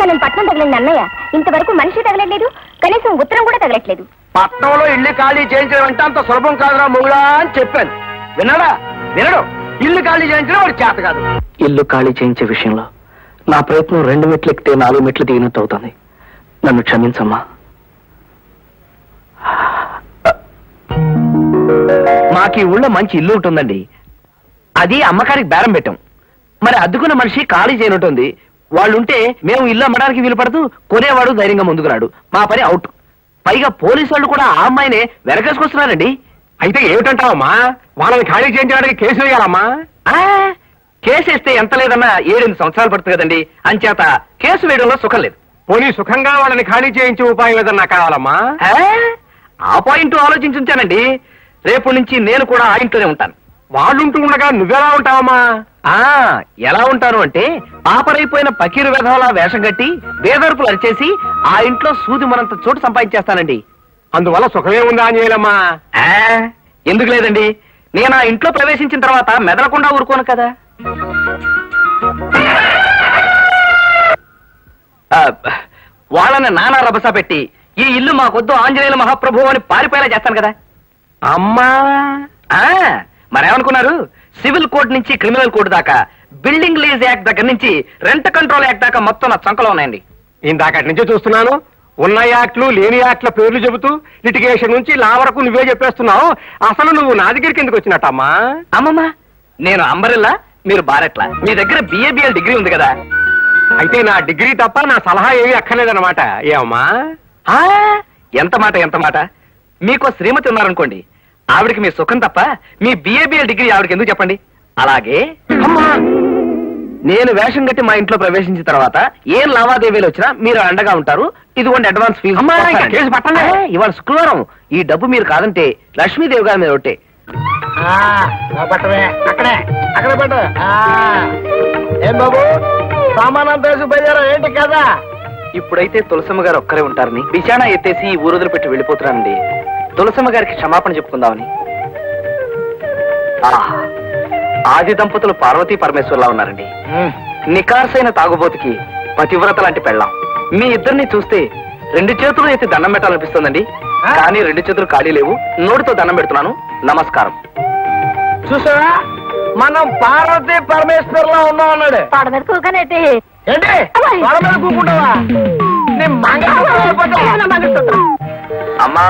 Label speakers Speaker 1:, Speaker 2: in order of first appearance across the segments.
Speaker 1: నేను పట్నం తగిలింది అన్నయ్య. ఇంతవరకు మనిషి తగలట్లేదు, కనీసం ఉత్తరం కూడా తగలట్లేదు.
Speaker 2: పట్నంలో ఇల్లు ఖాళీ చేయించడం అంటే అంత సులభం కాదురా మొగుడా అని చెప్పాను. విన్నాడా? వినడు. ఇల్లు ఖాళీ చేయించడం వాడు చేత కాదు.
Speaker 3: ఇల్లు ఖాళీ చేయించే విషయంలో నా ప్రయత్నం 2 మెట్లు ఎక్కితే 4 మెట్లు దిగినట్టు అవుతుంది. నన్ను క్షమించమ్మా.
Speaker 2: మాకు ఈ ఊళ్ళో మంచి ఇల్లు ఉంటుందండి. అది అమ్మకానికి బేరం పెట్టాం. మరి అద్దుకున్న మనిషి ఖాళీ చేయనుంటుంది. వాళ్ళుంటే మేము ఇల్లు అమ్మడానికి వీలు పడుతూ కొనేవాడు ధైర్యంగా ముందుకు రాడు. మా పని అవుట్. పైగా పోలీసు వాళ్ళు కూడా ఆ అమ్మాయినే వెనకేసుకొస్తున్నారండి. అయితే ఏమిటంటావమ్మా? వాళ్ళని ఖాళీ చేయించడానికి కేసు వేయాలమ్మా? కేసు వేస్తే ఎంత లేదన్నా 7-8 సంవత్సరాలు పడుతుంది కదండి. అంచేత కేసు వేయడంలో సుఖం లేదు. పోనీ సుఖంగా వాళ్ళని ఖాళీ చేయించే ఉపాయం ఏదన్నా కావాలమ్మా? ఆ పాయింట్ ఆలోచించుంచానండి. రేపు నుంచి నేను కూడా ఆ ఇంట్లోనే ఉంటాను. వాళ్ళుంటూ ఉండగా నువ్వెలా ఉంటావమ్మా? ఎలా ఉంటాను అంటే పాపరైపోయిన పకీరు వెధవలా వేషం కట్టి వేదరుపులు అరిచేసి ఆ ఇంట్లో సూది మనంత చోటు సంపాదించేస్తానండి. అందువల్ల సుఖమే ఉందా అని చేయలమ్మా? ఎందుకు లేదండి. నేను ఆ ఇంట్లో ప్రవేశించిన తర్వాత మెదలకుండా ఊరుకోను కదా. వాళ్ళని నానా రభస పెట్టి ఈ ఇల్లు మాకొద్దు ఆంజనేయుల మహాప్రభు అని పారిపోయేలా చేస్తాను కదా. అమ్మా మరేమనుకున్నారు? సివిల్ కోడ్ నుంచి క్రిమినల్ కోడ్ దాకా, బిల్డింగ్ లీజ్ యాక్ట్ దగ్గర నుంచి రెంట్ కంట్రోల్ యాక్ట్ దాకా మొత్తం నా చంకలో ఉన్నాయండి. ఇందాకటి నుంచి చూస్తున్నాను. ఉన్న యాక్ట్లు లేని యాక్ట్ల పేర్లు చెబుతూ లిటిగేషన్ నుంచి లా వరకు నువ్వే చెప్పేస్తున్నావు. అసలు నువ్వు నా దగ్గరికి ఎందుకు వచ్చినట్టమ్మా? అమ్మమ్మా, నేను అంబరిల్లా, మీరు బారెట్లా. మీ దగ్గర బిఏబిఎల్ డిగ్రీ ఉంది కదా. అయితే నా డిగ్రీ తప్ప నా సలహా ఏమీ అక్కర్లేదన్నమాట. ఏమమ్మా? ఎంత మాట ఎంత మాట. మీకు శ్రీమతి ఉన్నారనుకోండి, ఆవిడికి మీ సుఖం తప్ప మీ బిఏబిఎల్ డిగ్రీ ఆవిడకి ఎందుకు చెప్పండి. అలాగే అమ్మా, నేను వేషం కట్టి మా ఇంట్లో ప్రవేశించిన తర్వాత ఏం లావాదేవీలు వచ్చినా మీరు అండగా ఉంటారు. ఇదిగోండి అడ్వాన్స్ ఫీజు. ఇవాళ శుక్రవారం. ఈ డబ్బు మీరు కాదంటే లక్ష్మీదేవి గారి మీద ఒకటే.
Speaker 4: అక్కడే పెట్టు. ఏం బాబు, సామానంతా వేసి బయలుదేరా ఏంటి కదా?
Speaker 2: ఇప్పుడైతే తులసమ్మ గారు ఒక్కరే ఉంటారని బిచానా ఎత్తేసి ఈ ఊరుదులు పెట్టి వెళ్ళిపోతున్నానండి. తులసమ్మ గారికి క్షమాపణ చెప్పుకుందామని. ఆది దంపతులు పార్వతీ పరమేశ్వర్లా ఉన్నారండి. నికార్సైన తాగుబోతుకి పతివ్రత లాంటి పెళ్ళాం. మీ ఇద్దరిని చూస్తే 2 చేతులు ఎత్తి దండం పెట్టాలనిపిస్తుందండి. కానీ 2 చేతులు ఖాళీ లేవు. నోటితో దండం పెడుతున్నాను. నమస్కారం.
Speaker 4: చూసావా, మనం పార్వతీ పరమేశ్వర్లా ఉన్నాం అన్నాడు.
Speaker 1: పాడ మీద కూకనేటి
Speaker 4: ఏంటి వాళ్ళ మీద కూకుంటావా? నీ మంగళసూత్రం
Speaker 2: అమ్మా,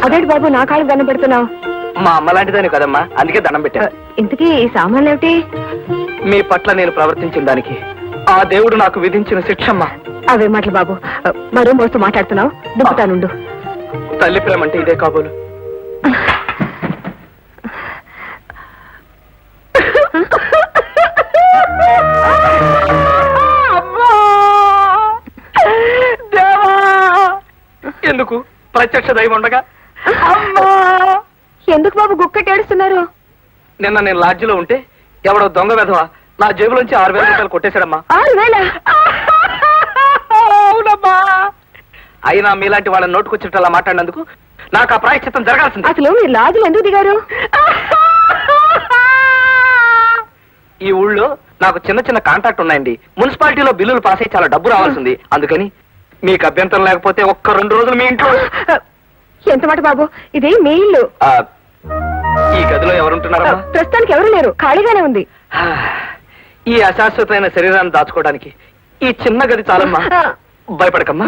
Speaker 1: అదేంటి బాబు నా కాళ్ళకి దండం పెడుతున్నావు?
Speaker 2: మా అమ్మ లాంటిదాన్ని కదమ్మా, అందుకే దండం పెట్టాను.
Speaker 1: ఇంతకీ ఈ సామాన్లు ఏమిటి?
Speaker 2: మీ పట్ల నేను ప్రవర్తించిన దానికి ఆ దేవుడు నాకు విధించిన శిక్షమ్మా.
Speaker 1: అవే మాటలు బాబు, మరో మోస్తూ మాట్లాడుతున్నావు. దుంపుతానుండు.
Speaker 2: తల్లి ప్రేమ అంటే ఇదే కాబోలు. ఎందుకు ప్రత్యక్ష దైవం ఉండగా?
Speaker 1: ఎందుకు బాబు గుక్కటి ఏడుస్తున్నారు?
Speaker 2: నిన్న నేను లాడ్జిలో ఉంటే ఎవడో దొంగ వెధవ నా జేబులోంచి 6,000 రూపాయలు కొట్టేశాడమ్మా.
Speaker 1: 6,000?
Speaker 2: అవునమ్మా. అయినా మీలాంటి వాళ్ళని నోటుకొచ్చినట్టు అలా మాట్లాడినందుకు నాకు ఆ ప్రాయశ్చిత్తం జరగాల్సింది.
Speaker 1: అసలు మీరు లాడ్జిలో ఎందుకు దిగారు?
Speaker 2: ఈ ఊళ్ళో నాకు చిన్న చిన్న కాంట్రాక్ట్ ఉన్నాయండి. మున్సిపాలిటీలో బిల్లులు పాస్ అయ్యి చాలా డబ్బు రావాల్సింది. అందుకని మీకు అభ్యంతరం లేకపోతే ఒక్క 2 రోజులు మీ ఇంట్లో.
Speaker 1: ఎంత మాట బాబు, ఇది మీ ఇల్లు.
Speaker 2: ఈ గదిలో ఎవరుంటున్నారా?
Speaker 1: ప్రస్తుతానికి ఎవరు లేరు, ఖాళీగానే ఉంది.
Speaker 2: ఈ అశాశ్వతమైన శరీరాన్ని దాచుకోవడానికి ఈ చిన్న గది చాలమ్మా. భయపడకమ్మా,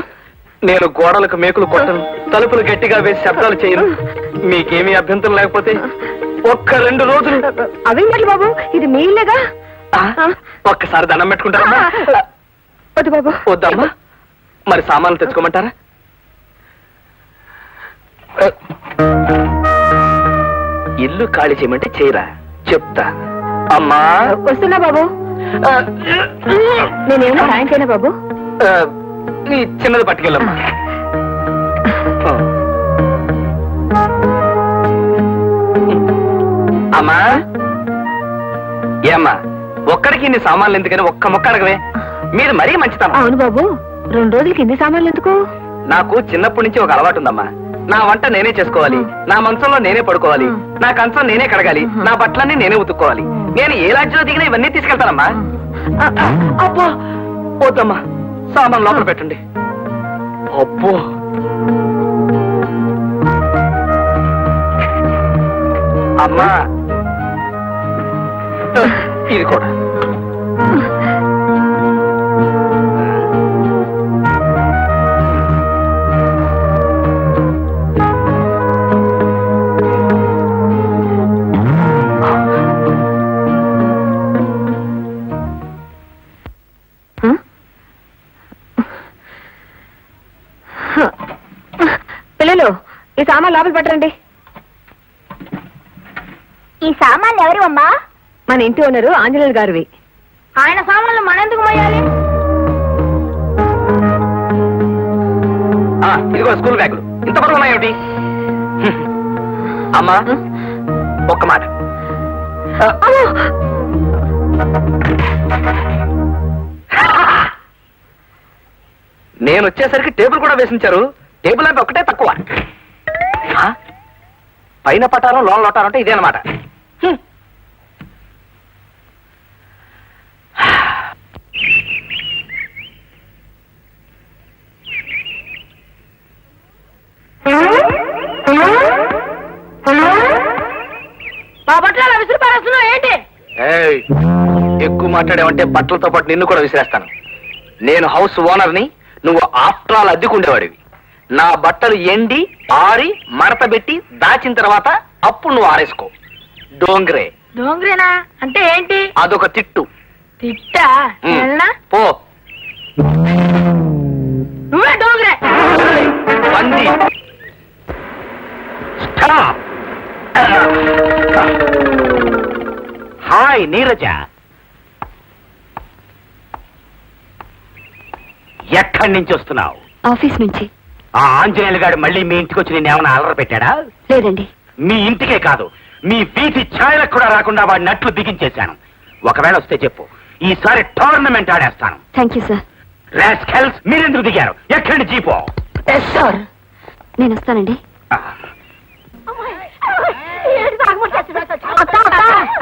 Speaker 2: నేను గోడలకు మేకులు కొట్టను, తలుపులు గట్టిగా వేసి శబ్దాలు చేయను. మీకేమీ అభ్యంతరం లేకపోతే ఒక్క 2 రోజులు.
Speaker 1: అవి మరి బాబు, ఇది మీ ఇల్లేగా.
Speaker 2: ఒక్కసారి దండం పెట్టుకుంటారమ్మా.
Speaker 1: వద్దు బాబు.
Speaker 2: వద్దమ్మా. మరి సామాన్లు తెచ్చుకోమంటారా? ఇల్లు ఖాళీ చేయమంటే చేయరా? చెప్తా. అమ్మా
Speaker 1: వస్తున్నా బాబు. నేనేమన్నా సాయంకైనా బాబు?
Speaker 2: నీ చిన్నది పట్టుకెళ్ళమ్మా. అమ్మా, ఏమ్మా ఒక్కడికి ఇన్ని సామాన్లు ఎందుకని ఒక్క మొక్క అడగవే. మీరు మరీ మంచిదమ్మా.
Speaker 1: అవును బాబు, 2 రోజులకి ఇన్ని సామాన్లు ఎందుకు?
Speaker 2: నాకు చిన్నప్పటి నుంచి ఒక అలవాటు ఉందమ్మా. నా వంట నేనే చేసుకోవాలి, నా మంచంలో నేనే పడుకోవాలి, నా కంచం నేనే కడగాలి, నా బట్టలన్నీ నేనే ఉతుక్కోవాలి. నేను ఏ లాడ్జిలో దిగినా ఇవన్నీ తీసుకెళ్తానమ్మా. అబ్బో వద్దమ్మా, సామాన్ లోపల పెట్టండి. అబ్బో అమ్మా, ఇది కూడా.
Speaker 1: పిల్లలు ఈ సామాన్ లోపల పెట్టండి. ఈ సామాన్లు ఎవరు అమ్మా? మన ఇంటి ఓనరు ఆంజనేయులు గారివి. ఆయన సామాన్లు మనెందుకు మోయాలి?
Speaker 2: ఇదిగో స్కూల్ బ్యాగులు ఇంత బరువు ఉన్నాయేమిటి? అమ్మా ఒక్క మాట, నేను వచ్చేసరికి టేబుల్ కూడా వేసించారు. టేబుల్ అంటే ఒకటే తక్కువ. పైన పట్టారం లోన్ లొట్టారం అంటే ఇదే అనమాట.
Speaker 1: మా బట్టలు విసిరి పారేస్తున్నావు ఏంటి?
Speaker 2: ఎక్కువ మాట్లాడావంటే బట్టలతో పాటు నిన్ను కూడా విసిరేస్తాను. నేను హౌస్ ఓనర్ని, నువ్వు ఆఫ్టర్ ఆల్ అద్దెకుండేవాడివి. నా బట్టలు ఎండి ఆరి మడత పెట్టి దాచిన తర్వాత అప్పుడు నువ్వు ఆరేసుకో. డోంగ్రే.
Speaker 1: డోంగ్రేనా అంటే ఏంటి?
Speaker 2: అదొక తిట్టు.
Speaker 1: తిట్టా?
Speaker 2: పో.
Speaker 1: నువ్వే డోంగ్రే.
Speaker 2: పంది. స్టాప్. హాయ్ నీరజ, ఎక్కడి నుంచి వస్తున్నావు?
Speaker 1: ఆఫీస్ నుంచి.
Speaker 2: ఆ ఆంజనేయులు గారు మళ్ళీ మీ ఇంటికి వచ్చి నేను ఏమైనా అలర పెట్టాడా?
Speaker 1: లేదండి.
Speaker 2: మీ ఇంటికే కాదు, మీ వీధి ఛాయలకు కూడా రాకుండా వాడి నట్లు బిగించేశాను. ఒకవేళ వస్తే చెప్పు, ఈసారి టోర్నమెంట్ ఆడేస్తాను.
Speaker 1: Thank you sir.
Speaker 2: రాస్కెల్స్, మీరెందుకు దిగారు? ఎక్కడి జీపో?
Speaker 1: సార్ నేను వస్తానండి.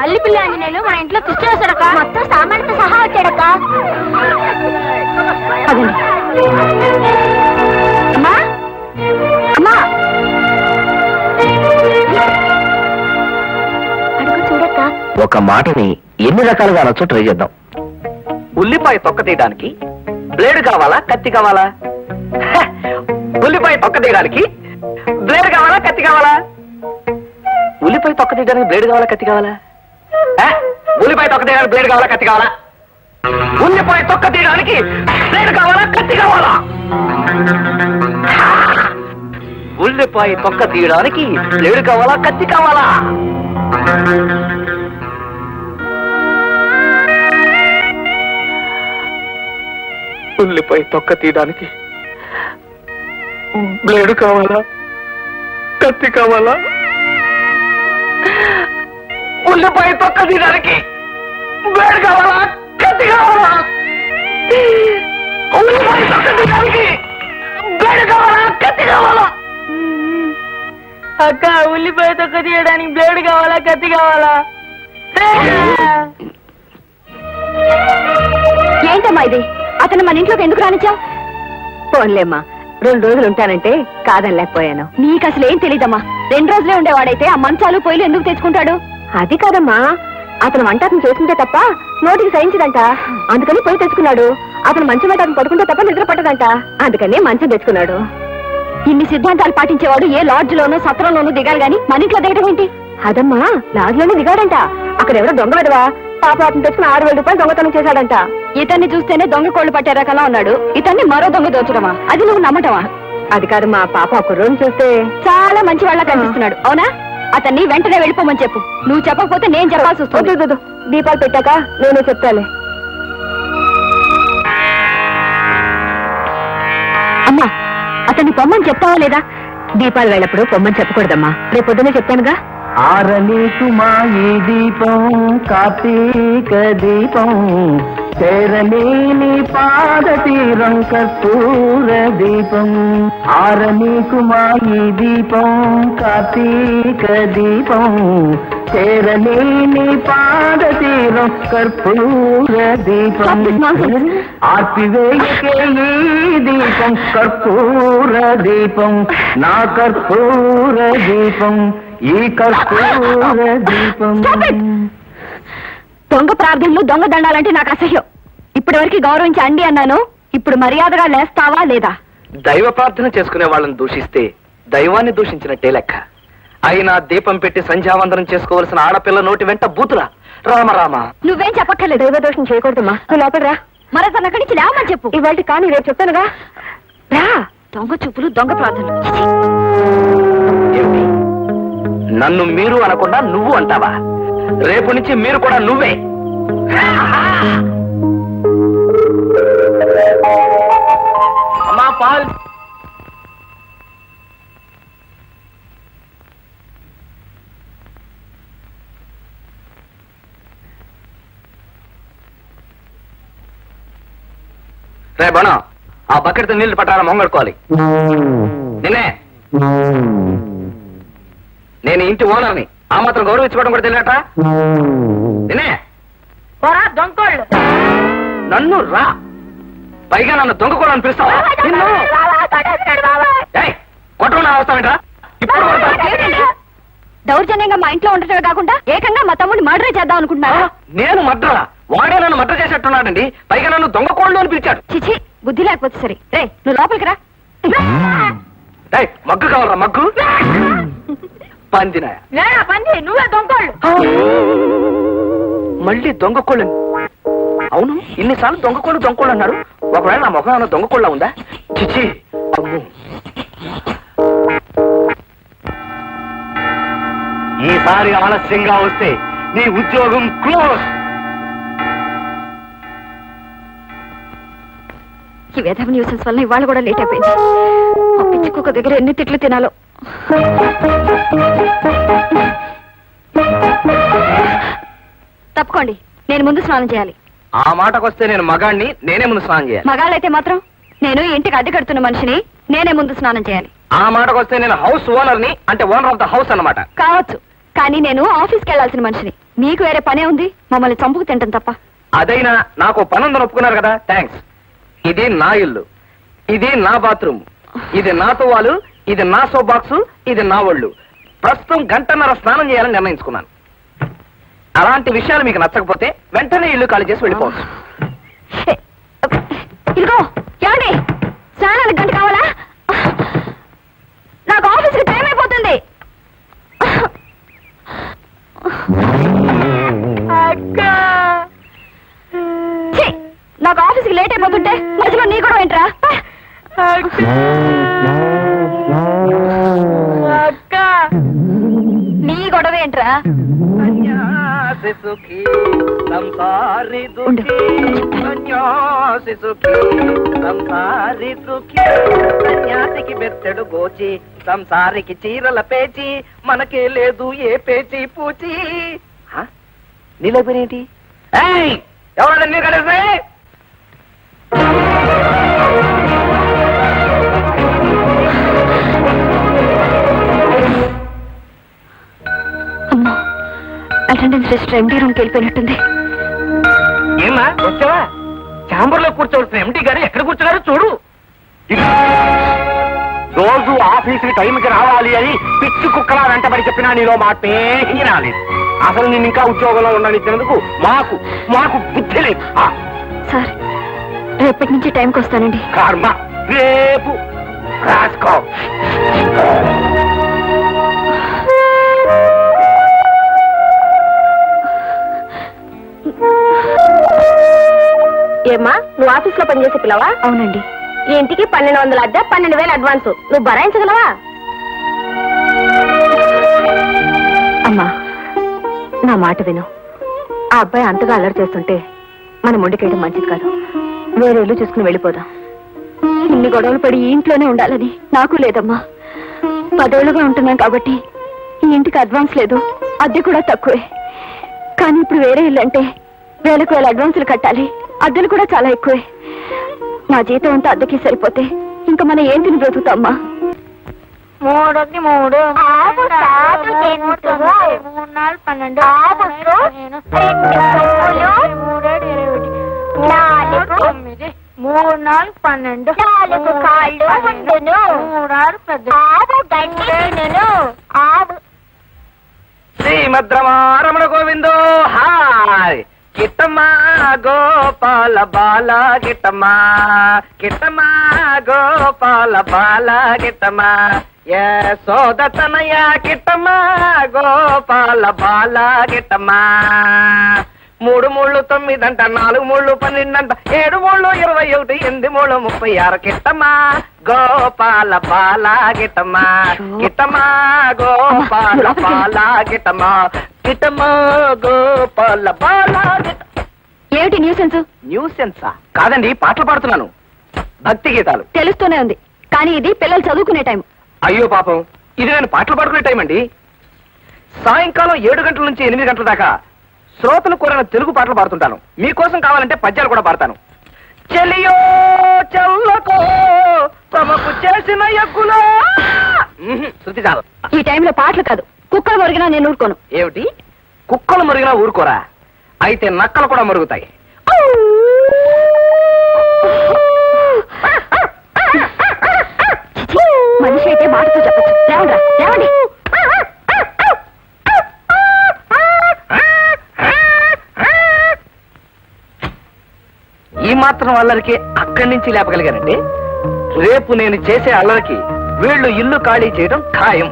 Speaker 1: అల్లి పిల్ల అని నేను మన ఇంట్లో తెచ్చేసాడక, మొత్తం సామాన్తో సహా వచ్చాడక. అమ్మా అమ్మా అడుగు చూడక్క.
Speaker 3: ఒక మాటని ఎన్ని రకాలుగా అనొచ్చో ట్రై చేద్దాం.
Speaker 2: ఉల్లిపాయ తొక్క తీయడానికి బ్లేడ్ కావాలా, కత్తి కావాలా? ఉల్లిపాయ తొక్క తీయడానికి బ్లేడ్ కావాలా, కత్తి కావాలా? ఉల్లిపాయ తొక్క తీయడానికి బ్లేడ్ కావాలా, కత్తి కావాలా? ఉల్లిపాయ తొక్క తీయడానికి బ్లేడ్ కావాలా, కత్తి కావాలా? ఉల్లిపాయ తొక్క తీయడానికి బ్లేడ్ కావాలా, కత్తి కావాలా? ఉల్లిపాయ తొక్క తీయడానికి బ్లేడ్ కావాలా, కత్తి కావాలా? ఉల్లిపాయ తొక్క తీయడానికి బ్లేడ్ కావాలా, కత్తి కావాలా? ఉల్లిపాయ తొక్క తీయడానికి బ్లేడ్ కావాలా, కత్తి కావాలా? ఉల్లిపాయ తొక్క తీయడానికి బ్లేడ్ కావాలా, కత్తి కావాలా?
Speaker 1: అక్క ఉల్లిపాయ తొక్క తీయడానికి బ్లేడ్ కావాలా, కత్తి కావాలా? ఏంటమ్మా ఇది? అతను మన ఇంట్లోకి ఎందుకు రానిచ్చావు? పోన్లేమ్మా, 2 రోజులు ఉంటానంటే కాదనలేకపోయాను. నీకు అసలు ఏం తెలీదమ్మా. 2 రోజులే ఉండేవాడైతే ఆ మంచాలు పొయ్యిలు ఎందుకు తెచ్చుకుంటాడు? అది కాదమ్మా, అతను వంట అతను చేస్తుంటే తప్ప నోటికి సహించదంట, అందుకని పొయ్యి తెచ్చుకున్నాడు. అతను మంచం మీద అతను పడుకుంటే తప్ప నిద్ర పట్టదంట, అందుకని మంచం తెచ్చుకున్నాడు. ఇన్ని సిద్ధాంతాలు పాటించేవాడు ఏ లాడ్జ్ లోనూ సత్రంలోనూ దిగాలి గాని మన ఇంట్లో దిగడం ఏంటి? అదమ్మా, లాడ్జ్ లోనే దిగాడంట. అక్కడ ఎవరో దొంగ విడవా పాప అతను తెచ్చుకుని 6,000 రూపాయలు దొంగతనం చేశాడంట. ఇతన్ని చూస్తేనే దొంగ కోళ్లు పట్టే రకంగా ఉన్నాడు. ఇతన్ని మరో దొంగ దోచడమా? అది నువ్వు నమ్మటమా? అది కాదు మా పాప, ఒక రోజు చూస్తే చాలా మంచి వాళ్ళ కనిపిస్తున్నాడు. అవునా? అతన్ని వెంటనే వెళ్ళిపోమని చెప్పు. నువ్వు చెప్పకపోతే నేను చెప్పాల్సి వస్తుంది. దీపాలు పెట్టాక నేనే చెప్తాలే. అమ్మా, అతన్ని పొమ్మని చెప్తావా లేదా? దీపాలు వెళ్ళప్పుడు పొమ్మని చెప్పకూడదమ్మా. రేపు పొద్దునే చెప్తానుగా.
Speaker 3: ఆరని సుమా ఈ దీపం, కార్తీక దీపం, చేరలేని పాద తీరం కర్పూర దీపం ఆరనీకు మా ఈ దీపం కార్తీక దీపం చేరలేని పాద తీరం కర్పూర దీపం ఆర్పివేయకే ఈ దీపం కర్పూర దీపం నా కర్పూర దీపం ఈ కర్పూర దీపం.
Speaker 1: దొంగ ప్రార్థనలు దొంగ దండాలంటే నాకు అసహ్యం. ఇప్పటి వరకు గౌరవించి అండి అన్నాను, ఇప్పుడు మర్యాదగా లేస్తావా లేదా?
Speaker 2: దైవ ప్రార్థన చేసుకునే వాళ్ళని దూషిస్తే దైవాన్ని దూషించినట్టే లెక్క. అయినా దీపం పెట్టి సంధ్యావందనం చేసుకోవలసిన ఆడపిల్ల నోటి వెంట బూతులా? రామ రామ.
Speaker 1: నువ్వేం చెప్పక్కర్లేదు. దైవ దోషం చేయకూడదమ్మా. నువ్వు లోపల రా. మరొక అక్కడి నుంచి లేవమని చెప్పు. ఇవాళ కానీ రేపు చెప్తానుగా. రా. దొంగ చూపులు దొంగ ప్రార్థనలు.
Speaker 2: ఏమిటి? నన్ను మీరు అనకుండా నువ్వు అంటావా? రేపు నుంచి మీరు కూడా నువ్వే. అమ్మా పాల్. రే బణం, ఆ బకెట్తో నీళ్లు పట్టాల మొంగడుకోవాలి. నిన్నే నేను ఇంటి ఓనర్ని, ఆ మాత్రం గౌరవించుకోవడం కూడా తెలియట. నిన్నే
Speaker 1: దొంగోళ్ళు
Speaker 2: నన్ను రా, పైగా నన్ను దొంగ కూడా అనిపిస్తావా? కొట్టకుండా వస్తావేంట్రా? ఇప్పుడు
Speaker 1: దౌర్జన్యంగా మా ఇంట్లో ఉండటమే కాకుండా ఏకంగా మా తమ్ముడిని మర్డర్ చేద్దాం అనుకుంటున్నారా?
Speaker 2: నేను మడ్రా? వాడే నన్ను మడ్ర చేసేట్టున్నాడండి. పైగా నన్ను దొంగ కోళ్ళు అని పిలిచాడు.
Speaker 1: చిచి, బుద్ధి లేకపోతే సరే. రే, నువ్వు లోపలికి రా.
Speaker 2: మగ్గు కావాలరా? మగ్గు పందినా?
Speaker 1: నువ్వే దొంగోళ్ళు.
Speaker 2: మళ్ళీ దొంగ కోళ్ళు? అవును, ఇన్నిసార్లు దొంగ కోళ్ళు అన్నారు. ఒకవేళ నా ముఖం ఏమైనా దొంగ కోళ్ళ ఉందా? చిచి, అమ్మో. ఈసారి ఆలస్యంగా వస్తే నీ ఉద్యోగం క్లోజ్.
Speaker 1: ఈ వేధవ న్యూసెన్స్ వల్ల ఇవాళ కూడా లేట్ అయిపోయింది. ఆ పిచ్చి కుక్క దగ్గర ఎన్ని తిట్లు తినాలో. తప్పుకోండి, నేను ముందు స్నానం చేయాలి.
Speaker 2: ఆ మాటకొస్తే నేను మగాణ్ణి, నేనే ముందు స్నానం చేయాలి.
Speaker 1: మగాళ్ళైతే మాత్రం నేను ఇంటికి అద్దె కడుతున్న మనిషిని, నేనే ముందు స్నానం చేయాలి.
Speaker 2: ఆ మాటకొస్తే నేను హౌస్ ఓనర్ని, అంటే ఓనర్ ఆఫ్ ద హౌస్ అన్నమాట.
Speaker 1: కావచ్చు, కానీ నేను ఆఫీస్కి వెళ్లాల్సిన మనిషిని. నీకు వేరే పనే ఉంది, మమ్మల్ని చంపుకు తింటాం తప్ప.
Speaker 2: అదైనా నాకు పనుందని ఒప్పుకున్నారు కదా, థ్యాంక్స్. ఇది నా ఇల్లు, ఇది నా బాత్రూమ్, ఇది నా తువ్వాలు, ఇది నా సోప్ బాక్స్, ఇది నా ఒళ్ళు. ప్రస్తుతం గంటన్నర స్నానం చేయాలని నిర్ణయించుకున్నాను. అలాంటి విషయాలు మీకు నచ్చకపోతే వెంటనే ఇల్లు ఖాళీ చేసి వెళ్ళిపోవచ్చు.
Speaker 1: ఇదిగో ఏమండి, స్నానానికి గంట కావాలా? నాకు ఆఫీస్కి టైం అయిపోతుంది. నాకు ఆఫీస్కి లేట్ అయిపోతుంటే మధ్యలో నీ కూడా ఏంట్రా? నీ గొడవ ఏంట్రా?
Speaker 2: సన్యాసికి బెత్తడు గోచి, సంసారికి చీరల పేచి, మనకే లేదు ఏ పేచి పూచి. నీలో పేరేంటి? ఎవరైనా నీరు కడేస్తే
Speaker 1: అమ్మా, అటెండెన్స్ రిజిస్టర్ ఎంటీ రూమ్కి వెళ్ళిపోయినట్టుంది.
Speaker 2: ఏమా వచ్చావా? ఛాంబర్ లో కూర్చోవలసిన ఎంటీ గారు ఎక్కడ కూర్చున్నారో చూడు. రోజు ఆఫీసుకి టైంకి రావాలి అని పిచ్చి కుక్కలా వెంటబడి చెప్పినా నీలో మాటే రాలేదు. అసలు నేను ఇంకా ఉద్యోగంలో ఉండనిచ్చినందుకు మాకు బుద్ధి లేదు.
Speaker 1: సార్, రేపటి నుంచి టైంకి వస్తానండి.
Speaker 2: కర్మ, రేపు రాసుకో.
Speaker 1: ఏమ్మా, నువ్వు ఆఫీస్ లో పనిచేసే పిల్లవా? అవునండి. ఈ ఇంటికి 1200 అద్దె, 12,000 అడ్వాన్స్. నువ్వు భరాయించగలవా? అమ్మా, నా మాట విను. ఆ అబ్బాయి అంతగా అల్లరి చేస్తుంటే మనం మొండికేయడం మంచిది కాదు. వేరే ఇల్లు చూసుకుని వెళ్ళిపోదాం. ఇన్ని గొడవలు పడి ఈ ఇంట్లోనే ఉండాలని నాకు లేదమ్మా. 10 ఏళ్లుగా ఉంటున్నాం కాబట్టి ఈ ఇంటికి అడ్వాన్స్ లేదు, అద్దె కూడా తక్కువే. కానీ ఇప్పుడు వేరే ఇల్లు అంటే 1000 అడ్వాన్సులు కట్టాలి. అద్దెలు కూడా చాలా ఎక్కువే. నా జీతం అంతా అద్దెకి సరిపోతే ఇంకా మనం ఏం తిని బ్రతుకుతామ్మా?
Speaker 5: 3 3 ఆపు సాటు చేనుతో 3 4 12 ఆపు 2 4 12 4 కాళ్ళు ఉండును 3 6 ఆపు గంటెను ఆపు.
Speaker 2: శ్రీమద్రమారమణ గోవిందో హాయ్ కిట్టమ్మా గోపాల బాల గిట్టమ్మా కిట్టమ్మా గోపాల బాల గిట్టమ్మా యశోదతనయ కిట్టమ్మా గోపాల బాల గిట్టమ్మా 3 3 9 అంట 4 3 12 అంట 7 3 21 8 3 36 కిట్టమ్మా గోపాల బాల గిట్టమ్మా గిట్టమ్మా గోపాల బాల గిట్టమ్మా గిట్టమ్మా గోపాల బాల
Speaker 1: ఏమిటి న్యూసెన్స్?
Speaker 2: న్యూసెన్సా? కాదండి, పాటలు పాడుతున్నాను, భక్తి గీతాలు.
Speaker 1: తెలుస్తూనే ఉంది, కానీ ఇది పిల్లలు చదువుకునే టైం.
Speaker 2: అయ్యో పాపం, ఇది నేను పాటలు పాడుకునే టైం అండి. సాయంకాలం 7 గంటల నుంచి 8 గంటల దాకా శ్రోతలు కోరిన తెలుగు పాటలు పాడుతుంటాను. మీకోసం కావాలంటే పద్యాలు కూడా పాడతాను. చెలియో చల్లకో తమకు చేసిన ఎగ్గులో. శృతి చాలు.
Speaker 1: ఈ టైంలో పాటలు కాదు, కుక్కలు మొరిగినా నేను ఊరుకోను.
Speaker 2: ఏమిటి, కుక్కలు మురిగినా ఊరుకోరా? అయితే నక్కలు కూడా మురుగుతాయి.
Speaker 1: మనిషి అయితే మాటతో చెప్పచ్చు. లేవండ్రా, లేవండి.
Speaker 2: ఈ మాత్రం అల్లరికి అక్కడి నుంచి లేపగలిగానండి. రేపు నేను చేసే అల్లరికి వీళ్ళు ఇల్లు ఖాళీ చేయడం ఖాయం.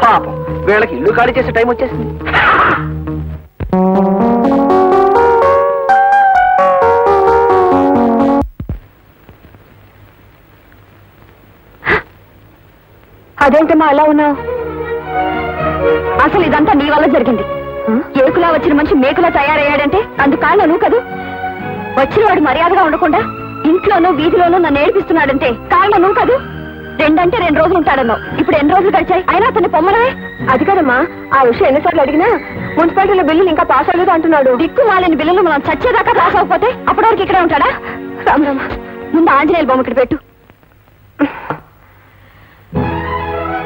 Speaker 2: పాపం, వీళ్ళకి ఇల్లు ఖాళీ చేసే టైం వచ్చేసింది.
Speaker 1: అదేంటమ్మా అలా ఉన్నావు? అసలు ఇదంతా నీ వల్ల జరిగింది. ఏకులా వచ్చిన మనిషి మేకులా తయారయ్యాడంటే అందుకు కారణం నువ్వు కదూ. వచ్చిన వాడు మర్యాదగా ఉండకుండా ఇంట్లోనూ వీధిలోనూ నన్ను ఏడిపిస్తున్నాడంటే కారణం నువ్వు కదూ. 2 అంటే 2 రోజులు ఉంటాడన్నావు, ఇప్పుడు ఎన్ని రోజులు గడిచాయి? అయినా అతన్ని పొమ్మనవే. అది కదమ్మా, ఆ విషయం ఎన్నిసార్లు అడిగినా మున్సిపాలిటీలో బిల్లులు ఇంకా పాస్ అవ్వలేదు అంటున్నాడు. దిక్కు మాలిన బిల్లులు మనం చచ్చేదాకా పాస్ అవ్వకపోతే అప్పటి వరకు ఇక్కడే ఉంటాడా? రామరామ, ముందు ఆంజనేయుల బొమ్మ ఇక్కడ పెట్టు.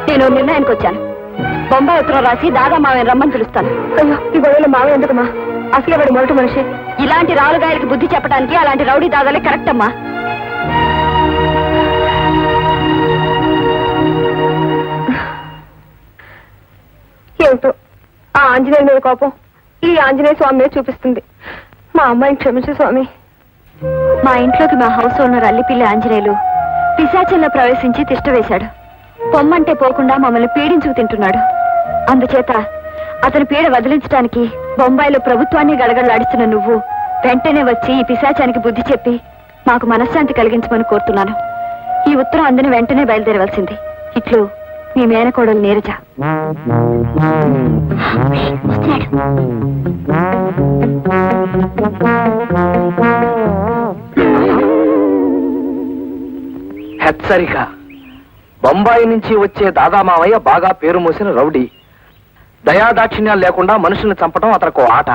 Speaker 1: నేను నిర్ణయానికి వచ్చాను. బొంబాయి ఉత్తరం రాసి దాదా మావయ్య రమ్మని పిలుస్తాను. అయ్యో, ఈ గొడవలో మావయ్య ఎందుకమ్మా? అసలే వాడు మొదటి మనిషి. ఇలాంటి రాలుగాయలకి బుద్ధి చెప్పడానికి అలాంటి రౌడీ దాదాలే కరెక్ట్ అమ్మా. ఏమిటో ఆ ఆంజనేయుల మీద కోపం ఈ ఆంజనేయ స్వామి మీద చూపిస్తుంది. మా అమ్మాయిని క్షమించు స్వామి. మా ఇంట్లోకి మా హౌస్ ఓనర్ అల్లిపిల్లి ఆంజనేయులు పిశాచంలో ప్రవేశించి తిష్ట వేశాడు. పొమ్మంటే పోకుండా మమ్మల్ని పీడించుకు తింటున్నాడు. అందుచేత అతని పీడ వదిలించడానికి బొంబాయిలో ప్రభుత్వాన్ని గడగడలాడిస్తున్న నువ్వు వెంటనే వచ్చి ఈ పిశాచానికి బుద్ధి చెప్పి మాకు మనశ్శాంతి కలిగించమని కోరుతున్నాను. ఈ ఉత్తరం అందని వెంటనే బయలుదేరవలసింది. ఇట్లు మీ మేనకోడలు నీరజ.
Speaker 2: హెచ్చరిక, బొంబాయి నుంచి వచ్చే దాదా మావయ్య బాగా పేరు మోసిన రౌడీ. దయాదాక్షిణ్యాలు లేకుండా మనుషుల్ని చంపడం అతనికి ఆట.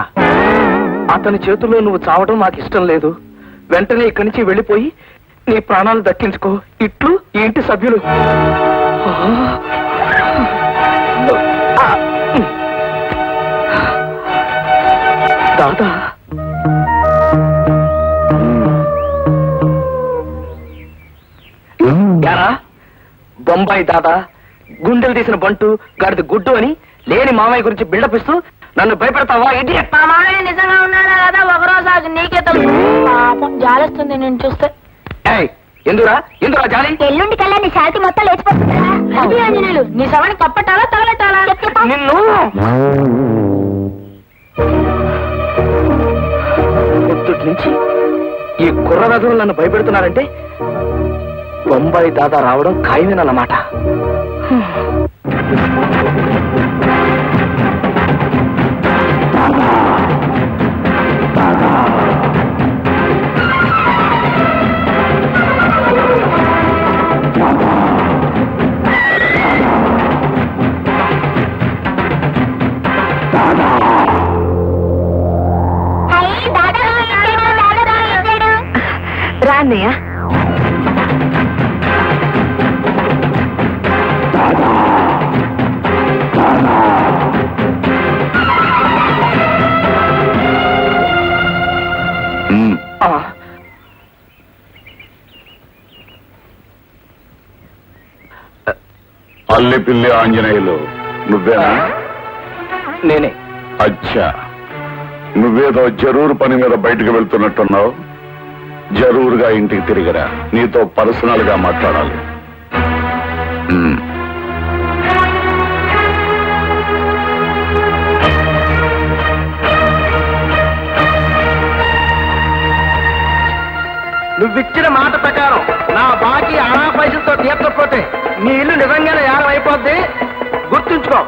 Speaker 2: అతని చేతుల్లో నువ్వు చావడం నాకు ఇష్టం లేదు. వెంటనే ఇక్కడి నుంచి వెళ్ళిపోయి నీ ప్రాణాలు దక్కించుకో. ఇట్లు ఈ ఇంటి సభ్యులు. దాదా, యారా బొంబాయి దాదా గుండెలు తీసిన బంటు గాడిది గుడ్డు అని లేని మామయ్య గురించి బిల్డప్ ఇస్తూ నన్ను భయపెడతావా? ఇడియట్.
Speaker 5: మా మామయ్య నిజంగా ఉన్నాడా కదా ఒకరోజు అది నీకే తెలుసు. పాపం జాలేస్తుంది నేను చూస్తే.
Speaker 2: ఎందురా ఎందురా జాలి?
Speaker 5: ఎల్లుండి కల్లా నీ శాంతి మొత్తం లేచిపోతుంది. ఆంజనేయులు, నీ శవాన్ని కప్పటాలా తగలటాలా?
Speaker 2: నిన్ను పొద్దుటి నుంచి ఈ కుర్రరథులు నన్ను భయపెడుతున్నారంటే బొంబాయి దాదా రావడం ఖాయమేనన్నమాట.
Speaker 5: దాదా
Speaker 1: రా అన్నయ్య.
Speaker 6: అల్లిపిల్లి ఆంజనేయులు నువ్వేనా?
Speaker 3: నేనే.
Speaker 6: అచ్చా, నువ్వేదో జరూరు పని మీద బయటకు వెళ్తున్నట్టున్నావు. జరూరుగా ఇంటికి తిరిగిరా, నీతో పర్సనల్ గా మాట్లాడాలి. ఉమ్.
Speaker 4: నువ్విచ్చిన మాట ప్రకారం నా బాకీ ఆనా పైసలతో తీర్చకపోతే నీ ఇల్లు నిజంగానే యానం అయిపోద్ది. గుర్తుంచుకో,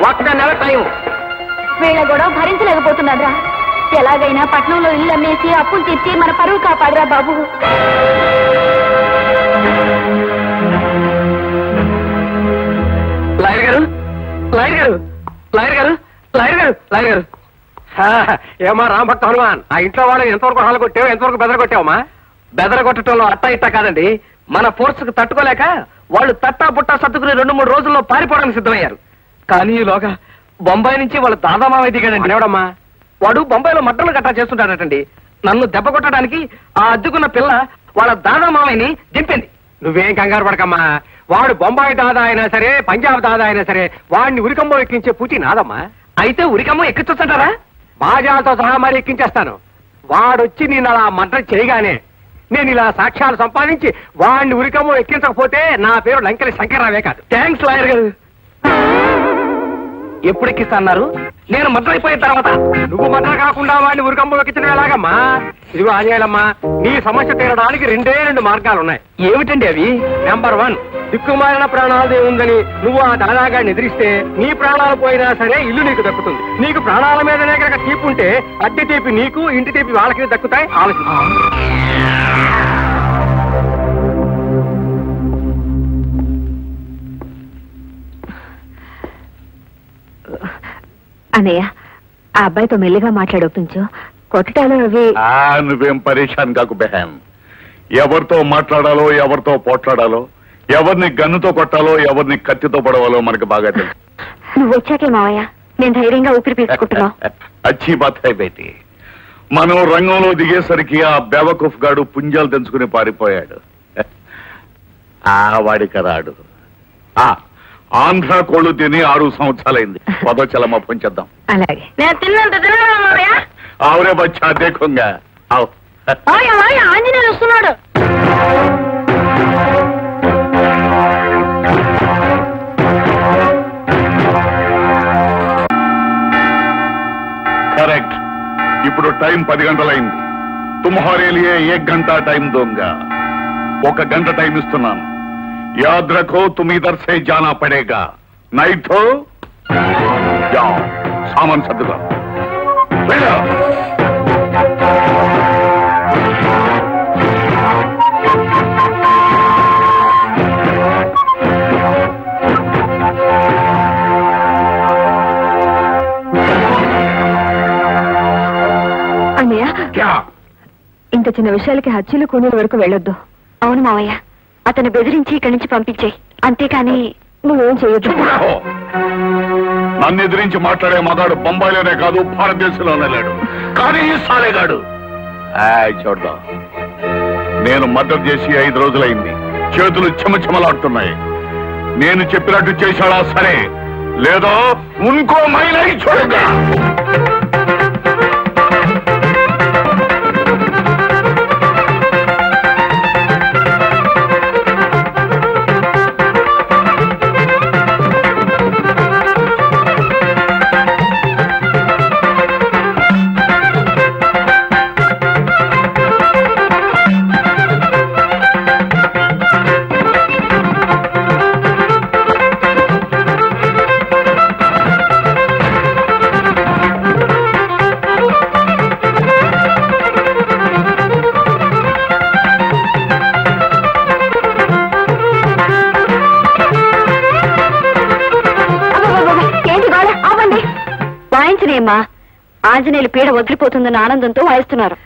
Speaker 4: ఒక్క నెల టైం.
Speaker 1: వీళ్ళ గొడవ భరించలేకపోతున్నారా? ఎలాగైనా పట్నంలో ఇల్లు అమ్మేసి అప్పులు తీర్చి మన పరువు కాపాడరా బాబు.
Speaker 2: లాయర్ గారు, లాయర్ గారు, లాయర్ గారు, లాయర్ గారు, లాయర్ గారు.
Speaker 4: ఏమా రామభక్త హనుమాన్, ఆ ఇంట్లో వాళ్ళు ఎంతవరకు హాలు కొట్టావు, ఎంతవరకు బెదర కొట్టావమ్మా?
Speaker 2: బెదరగొట్టడంలో అట్టా ఇట్టా కాదండి, మన ఫోర్స్ కు తట్టుకోలేక వాళ్ళు తట్టా పుట్టా సర్దుకుని 2-3 రోజుల్లో పారిపోవడానికి సిద్ధమయ్యారు. కానీ ఈలోగా బొంబాయి నుంచి వాళ్ళ దాదామావై దిగాడండి.
Speaker 4: ఎవడమ్మా?
Speaker 2: వాడు బొంబాయిలో మట్టలు గట్టా చేస్తుంటాడటండి. నన్ను దెబ్బ కొట్టడానికి ఆ అద్దుకున్న పిల్ల వాళ్ళ దాదామావైని దింపింది.
Speaker 4: నువ్వేం కంగారు పడకమ్మా. వాడు బొంబాయి దాదా అయినా సరే, పంజాబ్ దాదా అయినా సరే, వాడిని ఉరికంబో ఎక్కించే పూచి నాదమ్మా.
Speaker 2: అయితే ఉరికమ్మ ఎక్కించొచ్చంటారా?
Speaker 4: బాజాలతో సహా మరి ఎక్కించేస్తాను. వాడొచ్చి నేను అలా మంటలు చేయగానే నేను ఇలా సాక్ష్యాలు సంపాదించి వాడిని ఉరికమ్మో ఎక్కించకపోతే నా పేరు లంకెలి శంకర్రావే కాదు.
Speaker 2: థ్యాంక్స్ లాయర్ గారు. ఎప్పుడు ఎక్కిస్తా అన్నారు? నేను మద్ర అయిపోయిన తర్వాత.
Speaker 4: నువ్వు మంటలు కాకుండా వాడిని ఉరికంబో ఎక్కించడం ఎలాగమ్మా? ఇదిగో ఆంజనేయులమ్మా, నీ సమస్య తీరడానికి 2 మార్గాలున్నాయి.
Speaker 2: ఏమిటండి అవి?
Speaker 4: నెంబర్ 1, దిక్కుమాలిన ప్రాణాలదే ఉందని నువ్వు ఆ దాదాగాడిని ఎదిరిస్తే నీ ప్రాణాలు పోయినా సరే ఇల్లు నీకు దక్కుతుంది. నీకు ప్రాణాల మీదనే కనుక తీపి ఉంటే అద్దె తీపి నీకు, ఇంటి తీపి వాళ్ళకి దక్కుతాయి. ఆలోచించు.
Speaker 1: అన్నయ్య, ఆ అబ్బాయితో మెల్లిగా మాట్లాడొప్పించు. కొట్టటాలు అవి.
Speaker 6: నువ్వేం పరేషాన్ కాకు బెహాన్. ఎవరితో మాట్లాడాలో, ఎవరితో పోట్లాడాలో, ఎవరిని గన్నుతో కొట్టాలో, ఎవరిని కత్తితో పడవాలో మనకు బాగా తెలుసు.
Speaker 1: నువ్వు వచ్చాకే మావయ్య నేను ధైర్యంగా ఊపిరి పీల్చుకుంటున్నావు.
Speaker 6: అచ్చి బాత్ హై బేటీ. మనం రంగంలో దిగేసరికి ఆ బెవకుఫ్ గాడు పుంజాలు తెంచుకుని పారిపోయాడు. వాడికి రాడు. ఆంధ్ర కోళ్ళు తిని 6 సంవత్సరాలైంది. పదోచలమ్మ పొంచేద్దాం.
Speaker 1: అలాగే.
Speaker 5: నేను తిన్నంత తిన్నాను మావయ్య.
Speaker 6: ఆవురే బచ్చా దేఖంగా. ఆవు.
Speaker 5: ఆంజనేయులు వస్తున్నాడు.
Speaker 6: కరెక్ట్. ఇప్పుడు టైం 10 గంటలైంది. తుమ్హారే లియే 1 గంట టైం దోంగా. 1 గంట టైం ఇస్తున్నాను. याद रखो तुम इधर से जाना पड़ेगा, नहीं तो जाओ सामान सदगा.
Speaker 1: అన్నయ్య,
Speaker 6: क्या
Speaker 1: ఇంత చిన్న విషయాలకి హత్యలు కూనీల వరకు వెళ్ళొద్దు. అవును మావయ్య, అతను బెదిరించి ఇక్కడి నుంచి పంపించేయి. అంతేకాని నువ్వేం చేయొద్దు.
Speaker 6: నన్ను ఎదిరించి మాట్లాడే మగాడు బొంబాయిలోనే కాదు భారతదేశంలోనే లేడు. కానీ ఈ సాలేగాడు చూద్దాం. నేను మర్డర్ చేసి 5 రోజులైంది. చేతులు చెమచెమలాడుతున్నాయి. నేను చెప్పినట్టు చేశాడా సరే, లేదో ఇంకో మైలై చూడగా.
Speaker 1: వాయించనేమ్మా, ఆంజనేయులు పీడ వదిలిపోతుందన్న ఆనందంతో వాయిస్తున్నారు.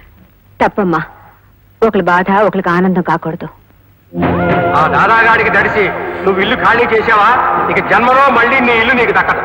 Speaker 1: తప్పమ్మా, ఒకరి బాధ ఒకరికి ఆనందం కాకూడదు.
Speaker 4: ఆ దాదాగాడికి దడిసి నువ్వు ఇల్లు ఖాళీ చేసావా, ఇక జన్మలో మళ్ళీ నీ ఇల్లు నీకు దక్కదు.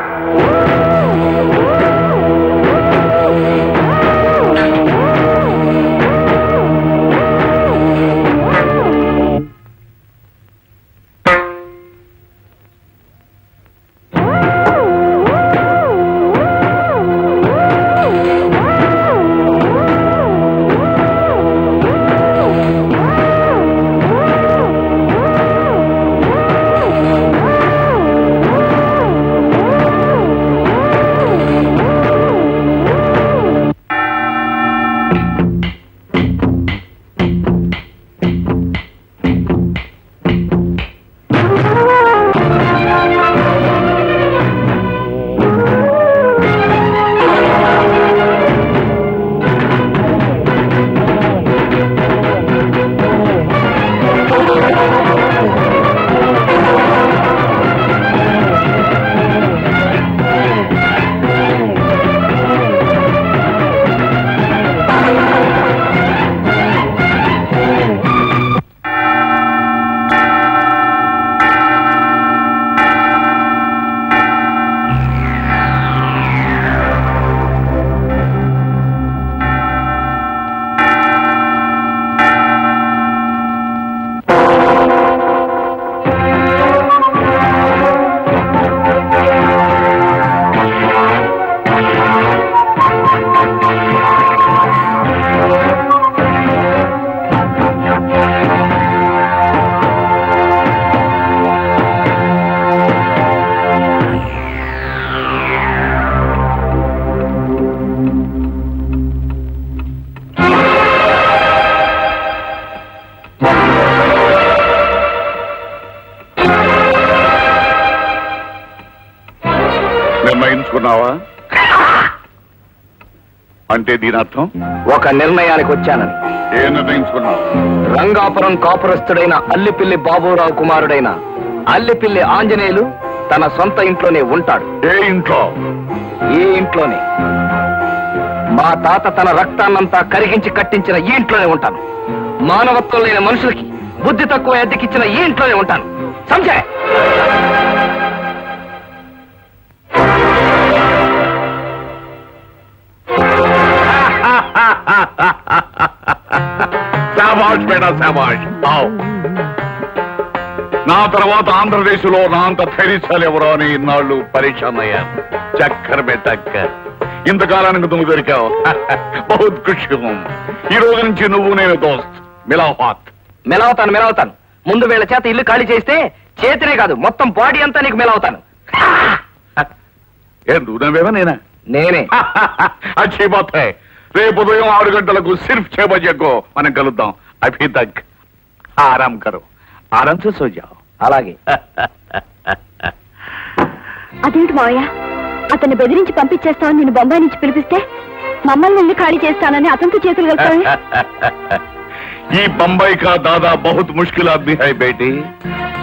Speaker 6: నిర్ణయించుకున్నావా? అంటే దీని అర్థం
Speaker 3: ఒక నిర్ణయానికి వచ్చానని.
Speaker 6: ఏ నిర్ణయించుకున్నావు?
Speaker 3: రంగాపురం కాపురస్తుడైన అల్లిపిల్లి బాబురావు కుమారుడైన అల్లిపిల్లి ఆంజనేయులు తన సొంత ఇంట్లోనే ఉంటాడు.
Speaker 6: ఏ ఇంట్లో?
Speaker 3: ఈ ఇంట్లోనే. మా తాత తన రక్తాన్నంతా కరిగించి కట్టించిన ఈ ఇంట్లోనే ఉంటాను. మానవత్వం లేని మనుషులకి బుద్ధి తక్కువ అద్దెకిచ్చిన ఈ ఇంట్లోనే ఉంటాను. సంజయ్,
Speaker 6: శాబాష్ బేటా శాబాష్. ఆవ్. నా తర్వాత ఆంధ్రదేశ్లో నా అంత ధైర్యశాలి ఎవరో అని ఇన్నాళ్ళు పరీక్షాన్ అయ్యాను. చక్కర్ బెటక్కర్. ఇంతకాలానికి నువ్వు దొరికావు. బహుత్ ఖుషి హూ. ఈ రోజు నుంచి నువ్వు నేను దోస్త్. మిలాహాత్.
Speaker 3: మెలవుతాను. ముందు వీళ్ళ చేత ఇల్లు ఖాళీ చేస్తే చేతినే కాదు మొత్తం బాడీ అంతా నీకు మెలవుతాను.
Speaker 6: ఏ నువ్వు నవ్వేవా నేనా?
Speaker 3: నేనే.
Speaker 6: అచ్చీ బాత్ హై. రేపు ఉదయం 6 గంటలకు సిర్ఫ్ 6 బజేకో మనం కలుద్దాం. అభి తక్ ఆరామ్ కరో. ఆరామ్ సే సో జాओ.
Speaker 3: అలాగే.
Speaker 1: అదేంటి మావయ్య, అతన్ని బెదిరించి పంపించేస్తామని నేను బొంబాయి నుంచి పిలిపిస్తే మమ్మల్ని ఇల్లు ఖాళీ చేస్తానని అతనితో చేతులు కలుపుతావే?
Speaker 6: ఈ బొంబాయి కా దాదా బహుత్ ముష్కిల్ ఆద్మీ హై బేటీ.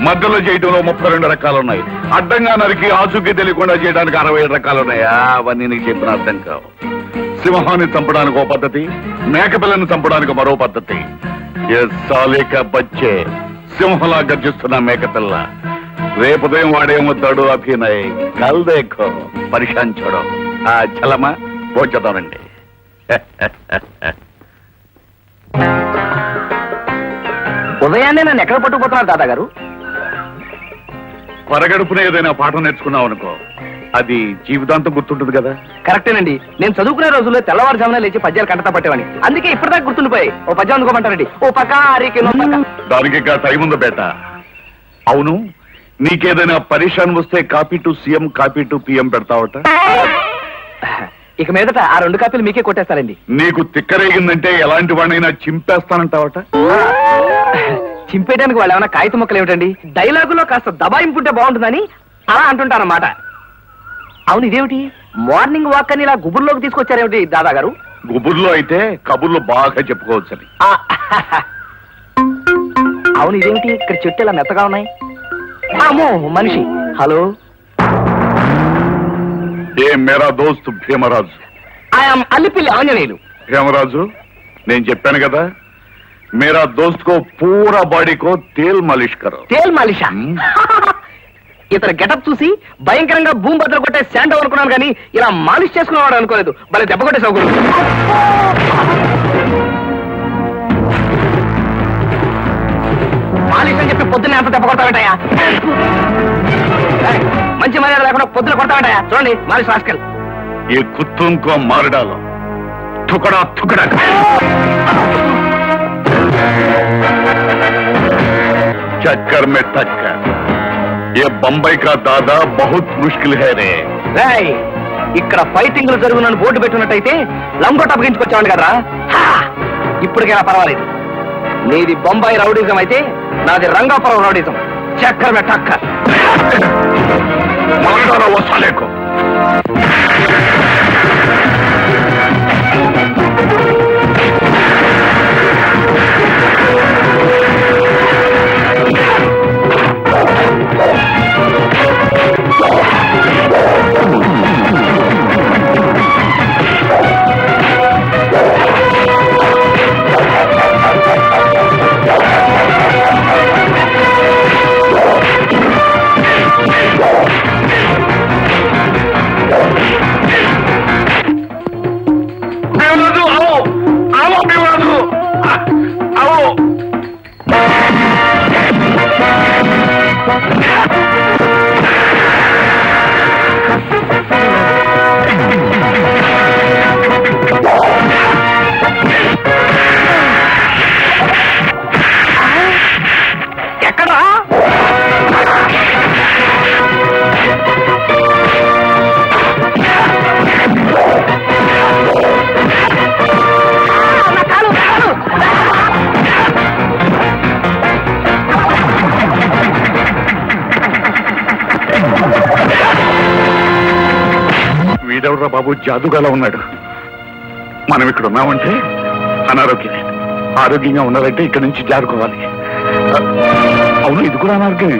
Speaker 6: మధ్యలో చేయడంలో 32 రకాలున్నాయి. అడ్డంగా నరికి ఆచూకీ తెలియకుండా చేయడానికి 67 రకాలున్నాయి. అవన్నీ నీకు చెప్పిన అర్థం కావు. సింహాన్ని చంపడానికి ఒక పద్ధతి, మేకపిల్లని చంపడానికి మరో పద్ధతి. ఏ సాలేక బచ్చే, సింహలా గర్జిస్తున్న మేకపిల్ల. రేపు ఉదయం వాడేమవుతాడు అభినయ్. కల్ దేఖో పరిశాన్ చూడో. ఆ చలమా పోచేద్దామండి.
Speaker 3: ఉదయాన్నే నన్ను ఎక్కడ పట్టుకుపోతున్నారు దాదాగారు?
Speaker 6: పరగడుపున ఏదైనా పాఠం నేర్చుకున్నావు అనుకో, అది జీవితాంతం గుర్తుంటుంది కదా.
Speaker 3: కరెక్టేనండి. నేను చదువుకునే రోజుల్లో తెల్లవారుజామున లేచి పద్యాలు కంటతా పట్టేవాని. అందుకే ఇప్పటిదాకా గుర్తుండిపోయి. ఓ పద్యం అందుకోమంటారండి. ఓ పక్క అరికి
Speaker 6: దానికి ఇంకా టైం ఉందా బేట? అవును, నీకేదైనా పరిశాన్ వస్తే copy to CM, copy to PM పెడతావట.
Speaker 3: ఇక మీదట ఆ 2 కాపీలు మీకే కొట్టేస్తారండి.
Speaker 6: నీకు తిక్కరేగిందంటే ఎలాంటి వాడినైనా చింపేస్తానంటావట.
Speaker 3: చింపేయడానికి వాళ్ళు ఏమైనా కాగిత మొక్కలు ఏమిటండి? డైలాగులో కాస్త దబాయింపుంటే బాగుంటుందని అలా అంటుంటారన్నమాట. అవును, ఇదేమిటి మార్నింగ్ వాక్ అని ఇలా గుబుర్లోకి తీసుకొచ్చారేమిటి దాదాగారు?
Speaker 6: గుబుర్లో అయితే కబుర్లు బాగా చెప్పుకోవచ్చని.
Speaker 3: అవును, ఇదేమిటి ఇక్కడ చెట్టు ఇలా మెత్తగా ఉన్నాయి? అమ్మో, మనిషి. హలో,
Speaker 6: ఏ మేరా దోస్త్ భీమరాజు.
Speaker 3: ఐఎమ్ అల్లిపిల్లి ఆంజనేయులు.
Speaker 6: భీమరాజు, నేను చెప్పాను కదా, मेरा दोस्त को पूरा बॉडी को तेल मालिश करो
Speaker 2: తేల్ మాలిషా ఇతను గెటప్ చూసి భయంకరంగా భూమి బద్దలు కొట్టే శాండో అనుకున్నాను కానీ ఇలా మాలిష్ చేసుకునేవాడు అనుకోలేదు భలే దెబ్బ కొట్టే సౌకర్యం మాలిష్ అని చెప్పి పొద్దున్నే అంత దెబ్బ కొడతావేంటయ్యా మంచి మర్యాద లేకుండా పొద్దున కొడతావేంటయ్యా చూడండి మాలిష్ రాస్కల్
Speaker 6: ये कुत्तों को मार डालो टुकड़ा टुकड़ा कर। चक्कर में टक्कर ये बम्बई का दादा बहुत मुश्किल है रे
Speaker 2: రేయ్ ఇక్కడ ఫైటింగ్లు జరుగునని బోర్డు పెట్టున్నట్టయితే లంగోట అప్పగించుకొచ్చావండి కదరా హా! ఇప్పటికైనా పర్వాలేదు నీది బొంబాయి రౌడీజం అయితే నాది రంగాపురం రౌడీజం చక్కర్ మే టక్కర్
Speaker 6: मार डालो वो साले को बेवजू आओ आओ बेवजू आओ
Speaker 2: ఎక్కడా
Speaker 6: వీడెవరా బాబు జాదుగాలా ఉన్నాడు మనం ఇక్కడ ఉన్నామంటే అనారోగ్యమే ఆరోగ్యంగా ఉన్నారంటే ఇక్కడ నుంచి జారుకోవాలి అవును ఇది కూడా అనారోగ్యమే